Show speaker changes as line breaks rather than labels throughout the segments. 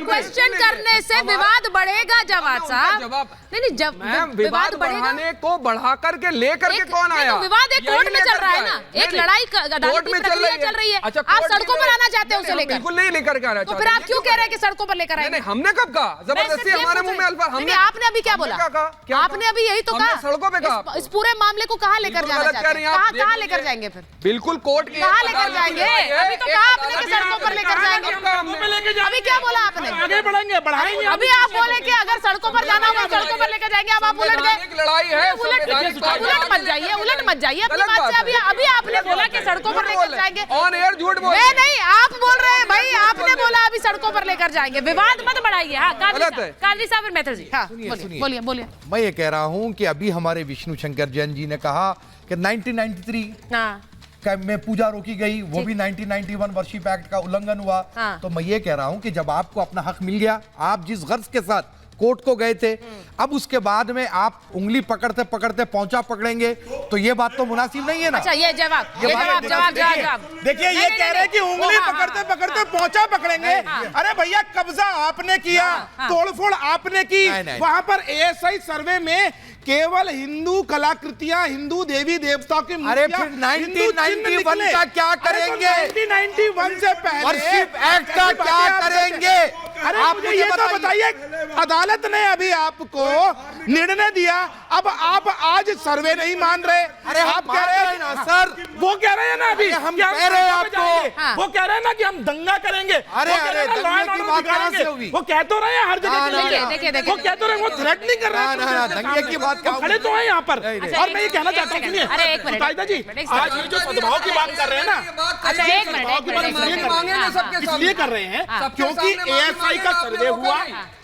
Question करने से विवाद बढ़ेगा जवाब साहब। नहीं जब विवाद
बढ़ाने को बढ़ा करके लेकर के कौन आया?
विवाद एक कोर्ट में चल रहा है ना, एक लड़ाई अदालती प्रक्रिया चल रही है। आप सड़कों पर आना चाहते हैं उसे लेकर?
बिल्कुल नहीं लेकर के आना।
तो फिर आप क्यों कह रहे हैं कि सड़कों पर लेकर आएंगे?
हमने कब कहा? जबरदस्ती हमारे मुंह में अल्फाज।
हमने आपने अभी क्या बोला? आपने अभी यही तो कहा,
सड़कों पे कहा।
इस पूरे मामले को कहाँ लेकर जाना चाहते हैं? कहाँ लेकर जाएंगे फिर?
बिल्कुल कोर्ट की
कहाँ लेकर जाएंगे? अभी तो कहा आपने कि सड़कों पर लेकर जाएंगे। अभी क्या बोला आपने?
आगे बढ़ेंगे, बढ़ाएंगे।
अभी आप बोले कि अगर सड़कों पर जाना होगा सड़कों पर लेकर जाएंगे। अब आप उलट गए।
लड़ाई है,
उलट मत जाइए, उलट मत जाइए अपनी बात से। अभी आपने बोला कि सड़कों पर लेकर जाएंगे।
ऑन एयर झूठ बोल।
नहीं आप बोल रहे हैं भाई, आपने बोला अभी सड़कों पर लेकर जाएंगे। विवाद मत बढ़ाइए। हाँ कादरी साहब फिर मेहतर जी। हाँ बोलिए।
मैं ये कह रहा हूँ कि अभी हमारे विष्णु शंकर जैन जी ने कहा कि 1993 में पूजा रोकी गई, वो भी 1991 वर्शिप एक्ट का उल्लंघन हुआ। तो मैं ये कह रहा हूं कि जब आपको अपना हक मिल गया, आप जिस गर्ज के साथ कोर्ट को गए थे, अब उसके बाद में आप उंगली पकड़ते पकड़ते पहुंचा पकड़ेंगे, तो ये बात तो मुनासिब नहीं है ना।
अच्छा ये जवाब
देखिए, ये कह रहे हैं कि उंगली पकड़ते पकड़ते पहुंचा पकड़ेंगे। अरे भैया, कब्जा आपने किया, तोड़फोड़ आपने की। वहां पर ASI सर्वे में केवल हिंदू कलाकृतियां, हिंदू देवी देवताओं की
अरे फिर 1991 का क्या करेंगे?
1991 से पहले
वर्शिप एक्ट का क्या करेंगे?
अरे आप मुझे ये तो बताइए, अदालत ने अभी आपको निर्णय दिया, अब आप आज सर्वे नहीं मान रहे।
अरे
आप कह रहे हैं
ना सर,
वो कह रहे हैं ना अभी
हम कह रहे हैं आपको,
वो कह रहे हैं ना कि हम दंगा करेंगे।
अरे दंगे की बात कहां से होगी?
वो कह तो रहे हैं हर जगह, वो कह तो रहे हैं, वो थ्रेट नहीं कर रहे हैं।
दंगे की बात
खड़े तो हैं यहाँ पर। और मैं ये कहना चाहता हूँ, सुनिए कायदा जी, आज ये जो सद्भाव की बात कर रहे हैं ना, इसलिए कर रहे हैं क्योंकि ASI का सर्वे हुआ,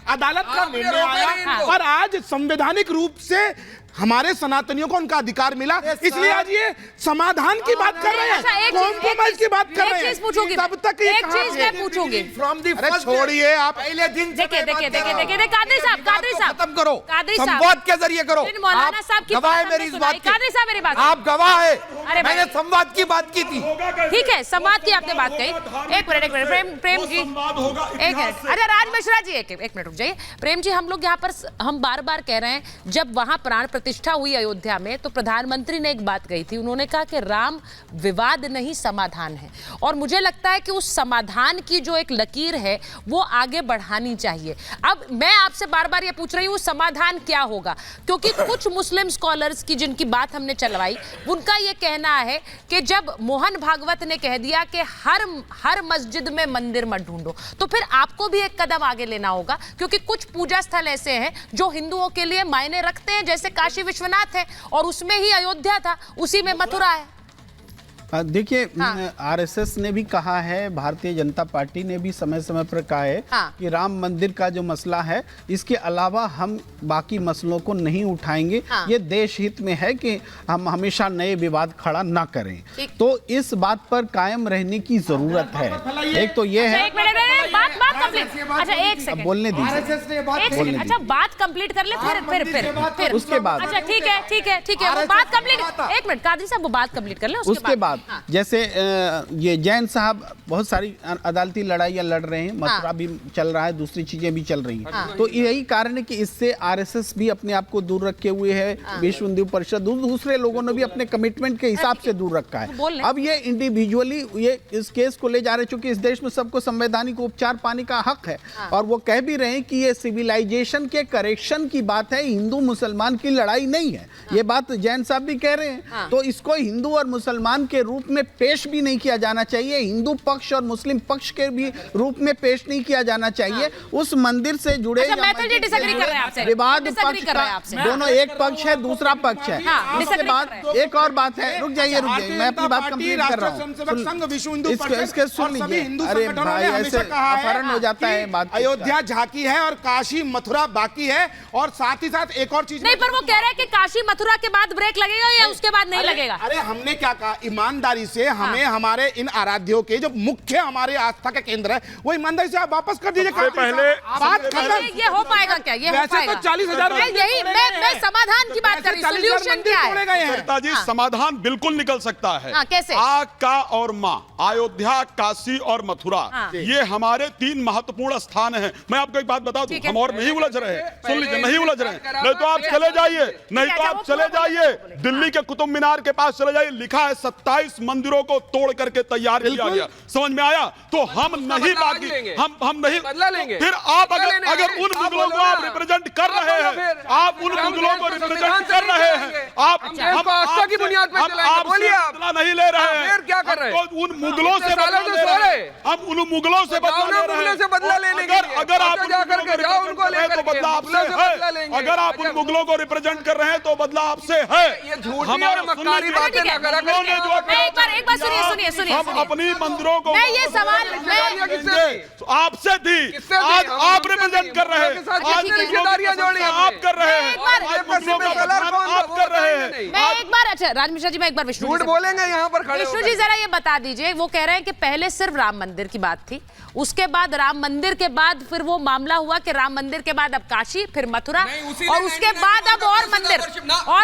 अदालत का निर्णय आया और आज संवैधानिक रूप से हमारे सनातनियों को उनका अधिकार मिला, इसलिए आज ये समाधान की बात कर रहे हैं, कॉम्प्रोमाइज की बात कर रहे हैं। तब तक
एक चीज मैं पूछूंगी,
छोड़िए आप पहले दिन
देखिए कादरी साहब
खत्म करो, संवाद के जरिए करो।
मौलाना साहब की
गवाह है मेरी इस बात की।
कादरी साहब मेरी बात,
आप गवाह है, मैंने संवाद की बात की थी।
ठीक है, संवाद की आपने बात कही। एक मिनट प्रेम जी, एक मिनट। अरे राज मिश्रा जी एक मिनट रुक जाइए। प्रेम जी, हम लोग यहाँ पर हम बार बार कह रहे हैं, जब वहां प्राण प्रतिष्ठा हुई अयोध्या में तो प्रधानमंत्री ने एक बात कही थी, उन्होंने कहा कि राम विवाद नहीं समाधान है। और मुझे लगता है कि उस समाधान की जो एक लकीर है वो आगे बढ़ानी चाहिए। अब मैं आपसे बार बार ये पूछ रही हूँ, समाधान क्या होगा? क्योंकि कुछ मुस्लिम स्कॉलर्स की जिनकी बात हमने चलवाई, उनका ये कहना है कि जब मोहन भागवत ने कह दिया कि हर मस्जिद में मंदिर मत ढूंढो, तो फिर आपको भी एक कदम आगे लेना होगा, क्योंकि कुछ पूजा स्थल ऐसे हैं जो हिंदुओं के लिए मायने रखते हैं, जैसे काशी विश्वनाथ है, और उसमें ही अयोध्या था, उसी में मथुरा है।
देखिए, RSS ने भी कहा है, भारतीय जनता पार्टी ने भी समय समय पर कहा है कि राम मंदिर का जो मसला है, इसके अलावा हम बाकी मसलों को नहीं उठाएंगे। ये देश हित में है कि हम हमेशा नए विवाद खड़ा ना करें, तो इस बात पर कायम रहने की जरूरत है। एक तो ये है,
अच्छा एक सेकंड
बोलने दीजिए,
अच्छा बात कंप्लीट कर ले, फिर
उसके बाद,
अच्छा ठीक है वो बात कंप्लीट, एक मिनट कादरी साहब वो बात कंप्लीट कर ले,
उसके बाद जैसे ये जैन साहब बहुत सारी अदालती लड़ाइयां लड़ रहे हैं, मथुरा भी चल रहा है, दूसरी चीजें भी चल रही हैं। तो यही कारण है कि इससे RSS भी अपने आप को दूर रखे हुए है, विश्व हिंदू परिषद, दूसरे लोगों ने भी अपने कमिटमेंट के हिसाब से दूर रखा है। अब ये इंडिविजुअली ये इस केस को ले जा रहे, चूंकि इस देश में सबको संवैधानिक उपचार पाने का हक है, और वो कह भी रहे हैं कि ये सिविलाइजेशन के करेक्शन की बात है, हिंदू मुसलमान की लड़ाई नहीं है। ये बात जैन साहब भी कह रहे हैं। तो इसको हिंदू और मुसलमान के रूप में पेश भी नहीं किया जाना चाहिए, हिंदू पक्ष और मुस्लिम पक्ष के भी रूप में पेश नहीं किया जाना चाहिए। उस मंदिर से जुड़े विवाद पक्ष का दोनों एक पक्ष है, दूसरा पक्ष है। उसके बाद एक और बात है, रुक जाइए मैं अपनी बात कंप्लीट कर रहा हूँ, इसके सुन लीजिए। अरे भाई ऐसे अपहरण हो जाता है बात।
अयोध्या झांकी है और काशी मथुरा बाकी है, और साथ ही साथ एक और चीज
नहीं, पर वो कह रहे हैं कि काशी मथुरा के बाद ब्रेक लगेगा या उसके बाद नहीं लगेगा।
अरे हमने क्या कहा, ईमानदारी से हमें हमारे इन आराध्यों के जो मुख्य हमारे आस्था का केंद्र है, वो ईमानदारी से आप वापस कर दीजिए।
पहले
बात खत्म।
ये हो पाएगा क्या? ये हो पाएगा?
तो 40,000
यही मैं समाधान की बात कर रही हूं, सॉल्यूशन क्या है?
जी समाधान बिल्कुल निकल सकता है।
कैसे?
आ का और माँ, अयोध्या, काशी और मथुरा, ये हमारे 3 महा महत्वपूर्ण स्थान है। मैं आपको एक बात बता दूं, हम और नहीं उलझ रहे हैं, सुन लीजिए, नहीं उलझ रहे हैं, नहीं तो आप चले जाइए, नहीं तो आप चले जाइए दिल्ली के कुतुब मीनार के पास चले जाइए, लिखा है 27 मंदिरों को तोड़ करके तैयार किया गया। समझ में आया? तो हम नहीं बाकी, हम नहीं बदला लेंगे। फिर आप अगर उन मुगलों को आप रिप्रेजेंट कर रहे हैं, आप उन मुगलों को रिप्रेजेंट कर रहे हैं, आप हम आस्था की बुनियाद पर बदला नहीं ले रहे हैं, फिर क्या कर रहे हैं? उन मुगलों से बदला ले रहे हैं, हम उन मुगलों से बदला ले रहे हैं। अगर आप तो बदला आपसे है, अगर आप उन मुगलों को रिप्रेजेंट कर रहे हैं तो बदला आपसे है। हमारे मक्कारी बातें ना करा करें।
एक बार सुनिए,
हम अपनी मंदिरों को
मैं ये सवाल
आपसे थी, आज आप रिप्रेजेंट कर रहे हैं, आज रिश्तेदारियां जोड़ी आप कर रहे हैं, आप कर रहे हैं।
मैं एक बार, अच्छा राज मिश्रा जी, मैं एक बार विष्णु जी
बोलेंगे यहाँ पर खड़े
विष्णु जी जरा ये बता दीजिए, वो कह रहे हैं कि पहले सिर्फ राम मंदिर की बात थी, उसके बाद राम मंदिर के बाद फिर वो मामला हुआ कि राम मंदिर के बाद अब काशी, फिर मथुरा, और उसके बाद अब और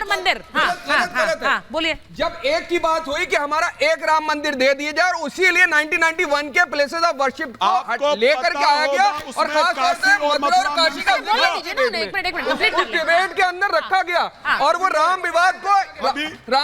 मंदिर। हाँ, बोलिए।
जब एक की बात हुई कि हमारा एक राम मंदिर दे दिया जाए, और उसी लिए 1991 के प्लेसेस ऑफ वर्शिप को लेकर के आया गया, और खास तौर से मथुरा और काशी का डिबेट के अंदर रखा गया, और वो राम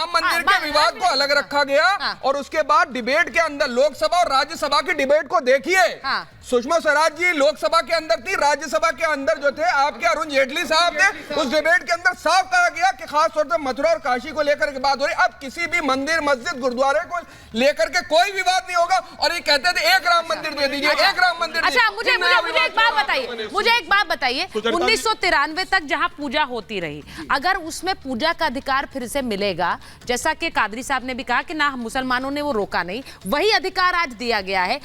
मंदिर के विवाद को अलग रखा गया, और उसके बाद डिबेट के अंदर लोकसभा और राज्यसभा की डिबेट को देखिए। सुषमा स्वराज जी लोकसभा के अंदर थी, राज्यसभा के अंदर जो थे आपके अरुण जेटली साहब थे। उस डिबेट के अंदर साफ कहा गया कि खास तौर से मथुरा और काशी को लेकर के बात हो रही। अब किसी भी मंदिर, मस्जिद, गुरुद्वारे को लेकर के कोई विवाद नहीं होगा, और ये कहते थे एक राम मंदिर दे दीजिए, एक राम मंदिर।
अच्छा, मुझे एक बात बताइए, 1993 तक जहां पूजा होती रही, अगर उसमें पूजा का अधिकार फिर से मिलेगा, जैसा कि कादरी साहब ने भी कहा कि ना मुसलमानों ने वो रोका नहीं, वही अधिकार आज दिया गया है,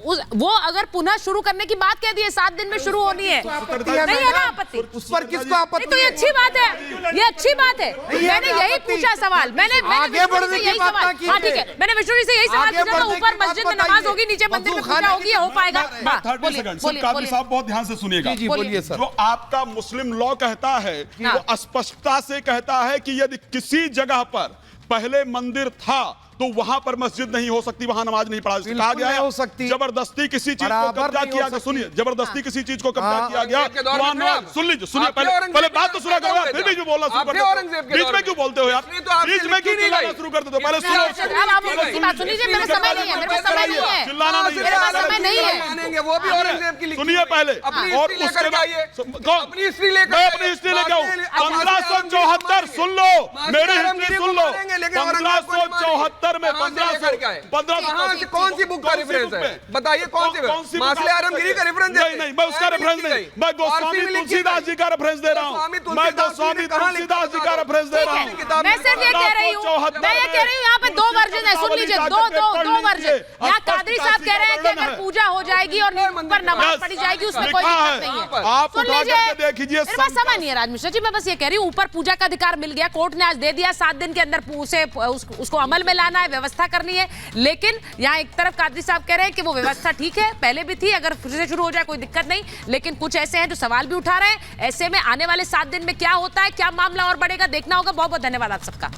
वो अगर पुनः शुरू करने की बात कह दी है, 7 दिन में शुरू होनी है, नहीं है ना आपत्ति?
उस पर किसको आपत्ति?
तो ये अच्छी बात है, ये अच्छी बात है। मैंने यही पूछा सवाल, मैंने
आगे बढ़ने की बात ना की।
हाँ ठीक है, मैंने विष्णु जी से यही सवाल पूछा था, ऊपर मस्जिद में नमाज होगी, नीचे मंदिर में पूजा होगी, हो पाएगा?
30 सेकंड कादरी साहब बहुत ध्यान से सुनिएगा।
जी बोलिए सर।
जो आपका मुस्लिम लॉ कहता है, वो स्पष्टता से कहता है कि यदि किसी जगह पर पहले मंदिर था तो वहां पर मस्जिद नहीं हो सकती, वहां नमाज नहीं पढ़ा कहा गया है।
हो सकती,
जबरदस्ती किसी चीज को कब्जा किया गया, सुनिए, जबरदस्ती किसी चीज को कब्जा किया गया, सुन लीजिए, सुनिए, पहले बात तो सुना करो, फिर भी क्यों बोलना शुरू करते हो? बीच में क्यों बोलते हो यार? बीच में क्यों चिल्लाना शुरू करते हो? पहले सुनो,
समय नहीं है, मेरे पास समय नहीं है,
चिल्लाना नहीं
मेरे पास समय नहीं है।
वो भी औरंगजेब की लिखी
सुनिए पहले, और उसके बाद
अपनी हिस्ट्री लेकर,
मैं अपनी हिस्ट्री लेके आऊं। 1574 सुन लो, मेरी हिस्ट्री सुन लो। 1574 में 1500
कौन सी बुक का रेफरेंस है? बताइए कौन सी? मासले आलमगीरी का रेफरेंस है?
नहीं, मैं उसका रेफरेंस नहीं, मैं गोस्वामी तुलसीदास जी का रेफरेंस दे रहा हूं, मैं गोस्वामी तुलसीदास जी का रेफरेंस दे रहा हूं।
मैं सिर्फ ये कह रही हूं, यहाँ पे 2 वर्जन है, सुन लीजिए, दो वर्जन। यहाँ कादरी साहब कह रहे हैं कि अगर पूजा हो जाएगी और पर नमाज पढ़ी जाएगी, उसमें कोई दिक्कत नहीं है।
आप
सुन लीजिए,
देख लीजिए,
मेरे पास समय नहीं है राज मिश्रा जी, मैं बस ये कह रही हूँ, ऊपर पूजा का अधिकार मिल गया, कोर्ट ने आज दे दिया, 7 दिन के अंदर उसको अमल में लाना है, व्यवस्था करनी है। लेकिन यहाँ एक तरफ कादरी साहब कह रहे हैं कि वो व्यवस्था ठीक है, पहले भी थी, अगर फिर से शुरू हो जाए कोई दिक्कत नहीं, लेकिन कुछ ऐसे हैं जो सवाल भी उठा रहे हैं। ऐसे में आने वाले 7 दिन में क्या होता है, क्या मामला और बढ़ेगा, देखना होगा। बहुत बहुत धन्यवाद आप सबका।